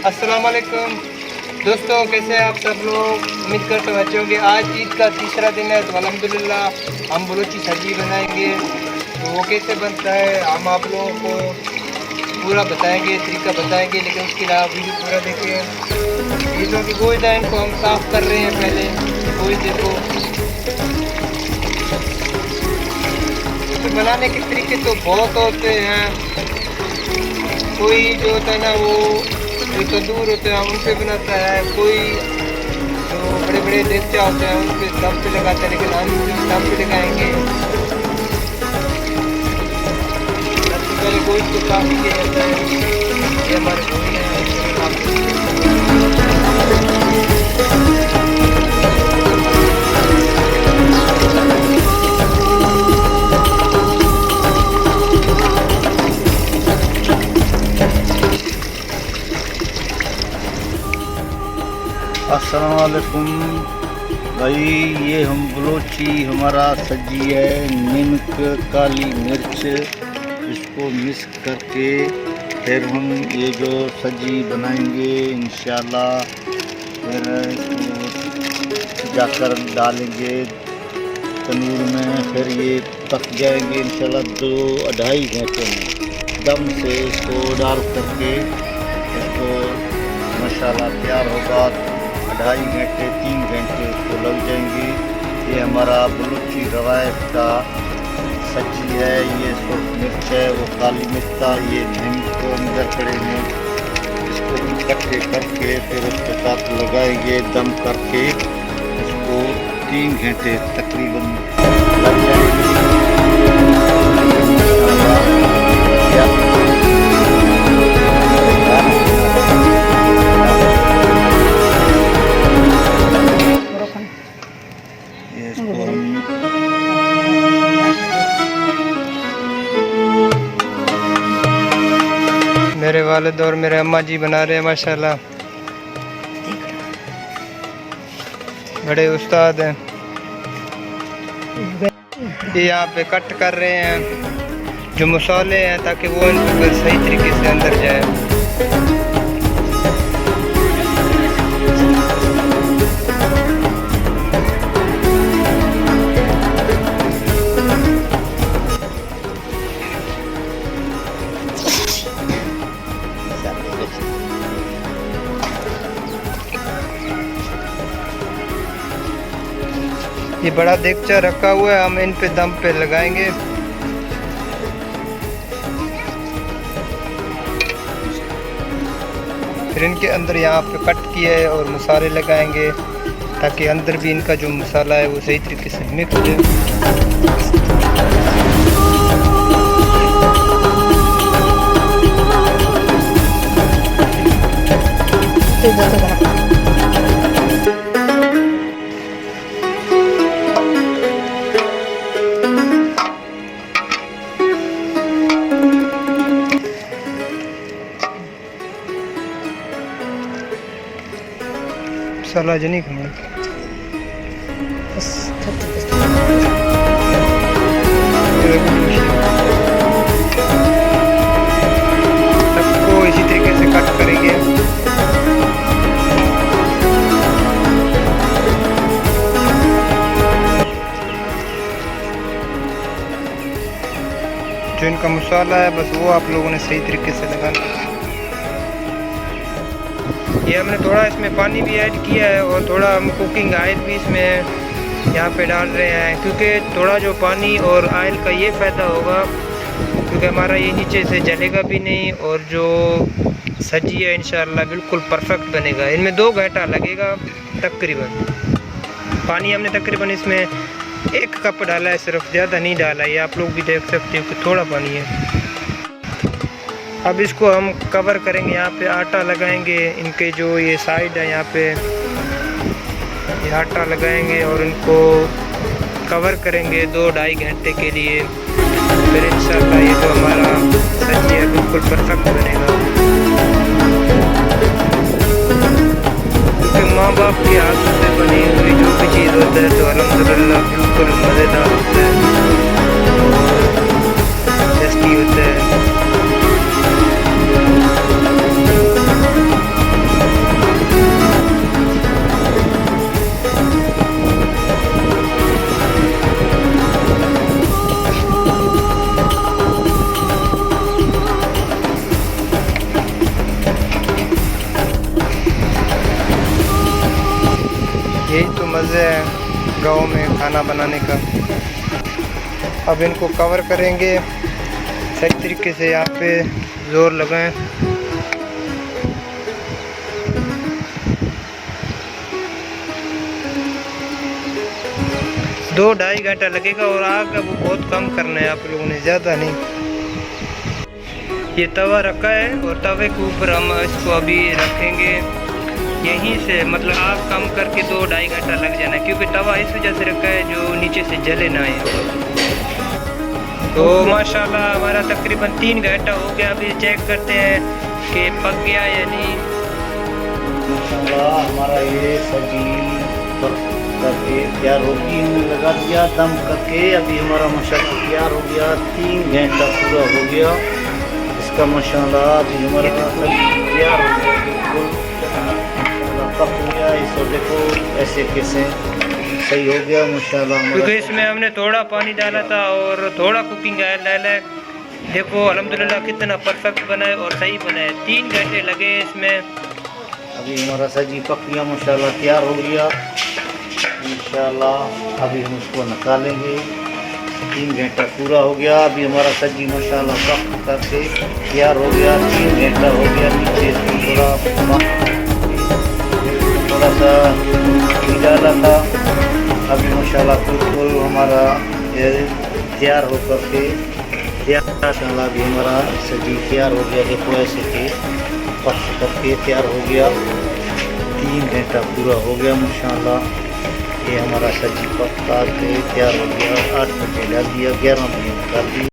अस्सलाम वालेकुम दोस्तों, कैसे हैं आप सब लोग। उम्मीद करते हैं अच्छे होंगे। आज ईद का तीसरा दिन है तो अल्हम्दुलिल्लाह हम बलूची सब्जी बनाएंगे। तो वो कैसे बनता है हम आप लोगों को पूरा बताएंगे, तरीका बताएंगे, लेकिन उसके लिए आप वीडियो पूरा देखें। ये जो कि गोश्त है इनको हम साफ़ कर रहे हैं। पहले गोश्त देखो, तो बनाने के तरीके तो बहुत होते हैं। कोई जो होता है ना वो जो तंदूर होते हैं उन पे बनाता है, कोई जो बड़े बड़े देगचा होते हैं उन पे दम पे लगाता है, लेकिन हम दम पे लगाएंगे। सबसे पहले गोश्त को साफ किया जाता है। ये हमारे धोनी है। अस्सलाम वालेकुम भाई, ये हम बलोची हमारा सब्जी है। नमक, काली मिर्च, इसको मिक्स करके फिर हम ये जो सब्जी बनाएंगे इंशाल्लाह। फिर जाकर डालेंगे तंदूर में, फिर ये पक जाएंगे इंशाल्लाह 2-2.5 घंटे में दम से इसको डाल करके इसको माशाल्लाह तैयार होगा। 2.5 घंटे 3 घंटे उसको लग जाएंगे। ये हमारा बलूची रवायत का सब्जी है। ये सुर्ख मिर्च है, वो काली मिर्च का, ये नमक अंदर पड़े हैं। इसको इकट्ठे करके फिर उसके साथ लगाएंगे दम करके। इसको 3 घंटे तकरीबन लग जाएंगे। मेरे वालिद और मेरे अम्मा जी बना रहे हैं माशाल्लाह, बड़े उस्ताद हैं। ये यहाँ पे कट कर रहे हैं जो मसाले हैं ताकि वो इनको सही तरीके से अंदर जाए। ये बड़ा देगचा रखा हुआ है, हम इन पे दम पे लगाएंगे। फिर इनके अंदर यहाँ पे कट किया है और मसाले लगाएंगे ताकि अंदर भी इनका जो मसाला है वो सही तरीके से मिक्स हो जाए। मसाला जनी खमण सबको इसी तरीके से कट करेंगे। जो इनका मसाला है बस वो आप लोगों ने सही तरीके से लगाना। ये हमने थोड़ा इसमें पानी भी ऐड किया है और थोड़ा हम कुकिंग ऑयल भी इसमें यहाँ पे डाल रहे हैं, क्योंकि थोड़ा जो पानी और ऑयल का ये फ़ायदा होगा क्योंकि हमारा ये नीचे से जलेगा भी नहीं और जो सब्जी है इंशाल्लाह बिल्कुल परफेक्ट बनेगा। इनमें 2 घंटा लगेगा तकरीबन। पानी हमने तकरीबन इसमें 1 कप डाला है, सिर्फ ज़्यादा नहीं डाला है। ये आप लोग भी देख सकते हो कि थोड़ा पानी है। अब इसको हम कवर करेंगे, यहाँ पे आटा लगाएंगे। इनके जो ये साइड है यहाँ पे ये आटा लगाएंगे और इनको कवर करेंगे 2-2.5 घंटे के लिए। फिर इंशाल्लाह ये जो हमारा सब्जी है बिल्कुल परफेक्ट बनेगा, क्योंकि माँ बाप के हाथों से बनी हुई जो भी चीज़ होता है तो अल्हम्दुलिल्लाह बिल्कुल मज़ेदार होता है और टेस्टी होता है। खाना बनाने का। अब इनको कवर करेंगे सही तरीके से, यहाँ पे जोर लगाएं। दो ढाई घंटा लगेगा और आग का वो बहुत कम करना है आप लोगों ने, ज़्यादा नहीं। ये तवा रखा है और तवे के ऊपर हम इसको अभी रखेंगे यहीं से, मतलब आग कम करके 2-2.5 घंटा लग जाना है, क्योंकि तवा इस वजह से रखा है जो नीचे से जले ना आए। तो माशाल्लाह हमारा तकरीबन 3 घंटा हो गया। अभी चेक करते हैं कि पक गया या नहीं। माशाल्लाह हमारा ये सब्जी पक करके तैयार होगी, हमने लगा दिया दम करके। अभी हमारा माशाल्लाह तैयार हो गया, 3 घंटा पूरा हो गया इसका माशाल्लाह। अभी हमारा सब्जी तैयार हो गया, बिल्कुल माशाल्लाह पक गया। इसको देखो ऐसे कैसे सही हो गया माशाल्लाह। क्योंकि इसमें हमने थोड़ा पानी डाला था और थोड़ा कुकिंग ऑयल डाला है। देखो अल्हम्दुलिल्लाह कितना परफेक्ट बना है और सही बना है। 3 घंटे लगे इसमें। अभी हमारा सब्जी पक गया माशाल्लाह, तैयार हो गया इंशाल्लाह। अभी हम उसको निकालेंगे, 3 घंटा पूरा हो गया। अभी हमारा सब्जी माशाल्लाह पक करके तैयार हो गया, 3 घंटा हो गया। नीचे थोड़ा सा घी डाला था। अभी माशाल्लाह बिल्कुल हमारा तैयार हो करके माशाल्लाह अभी हमारा सब्जी तैयार हो गया। देखो ऐसे के पक करके तैयार हो गया, 3 घंटा पूरा हो गया माशाल्लाह। ये हमारा सब्जी पक के तैयार हो गया। 8 बजे डाल दिया, 11 बजे निकाल दिया।